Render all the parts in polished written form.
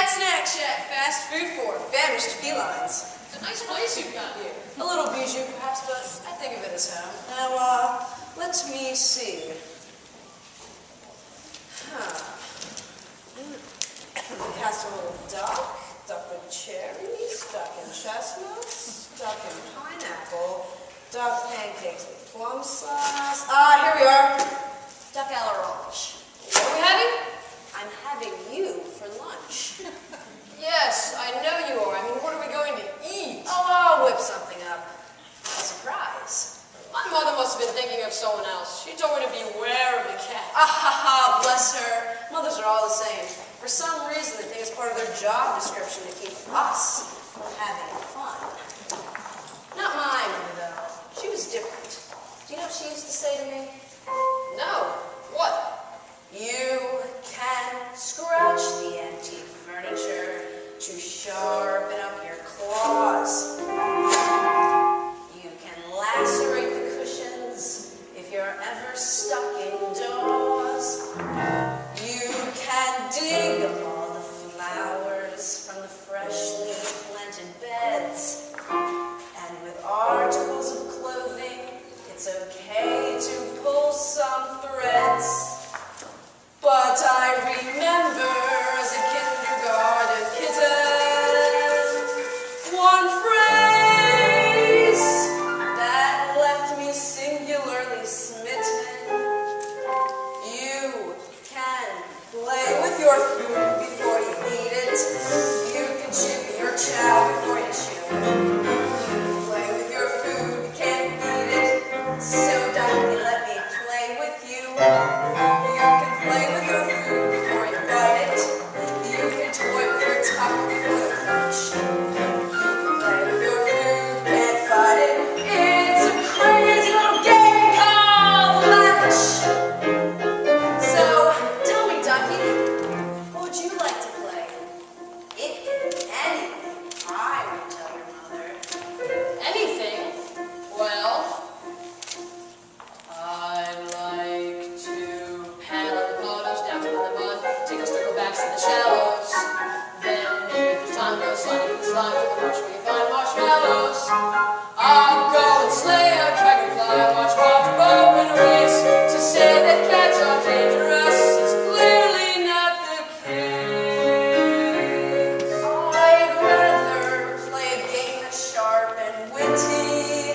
Snack Shack, fast food for famished felines. It's a nice place you've got here. A little bijou, perhaps, but I think of it as home. Now, let me see. It has a little duck with cherries, duck and chestnuts, duck and pineapple, duck pancakes with plum sauce. Here we are. Duck à l'orange. What are we having? I'm having you for lunch. Yes, I know you are. I mean, what are we going to eat? Oh, I'll whip something up. A surprise. My mother must have been thinking of someone else. She told me to beware of the cat. Bless her. Mothers are all the same. For some reason, they think it's part of their job description to keep us from having fun. Not my mother, though. She was different. Do you know what she used to say to me? No. What? You can scratch the antique furniture to sharpen up your claws. You can lacerate the cushions if you're ever stuck indoors. You can dig up all the flowers from the freshly planted beds. And with articles of clothing, it's okay to pull some threads. But I remember as a kindergarten kitten, one phrase that left me singularly smitten. You can play with your food before you eat it. You can chew your chow before you chew it. You can play with your food, you can't eat it. So don't you let me play with you. You can play with your food before you bite it. You can toy with your tongue before you crunch. You can play with your food, can't fight it. It's a crazy little game called lunch. So, tell me, Ducky, what would you like to play? It can be anything, I would tell your mother. Anything? Well, I'd like to paddle the boat down to the mud, take a circle back to the shallows, then maybe the time goes sliding in the slime to the marsh where you find marshmallows. I'll go and slay a dragonfly, watch Bob Bob and race. To say that cats are dangerous is clearly not the case. I'd rather play a game that's sharp and witty,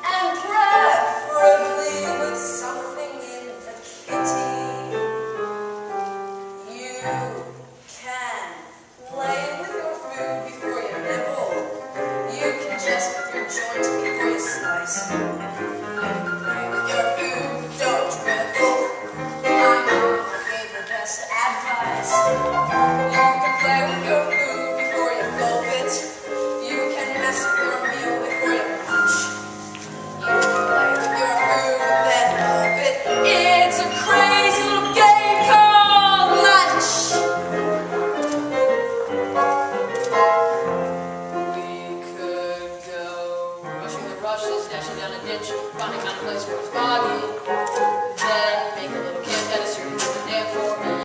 and preferably with something in the kitty. You can play with your food before you nibble. You can jest with your joint before you slice. You can play with your food, don't dribble. My mama gave the best advice. You can play with your food before you gulp it. You can mess with your meal before you munch. You can play with your food, then love it. It's a crazy little game called lunch. We could go rushing the rushes, dashing down a ditch, finding kind of place where it's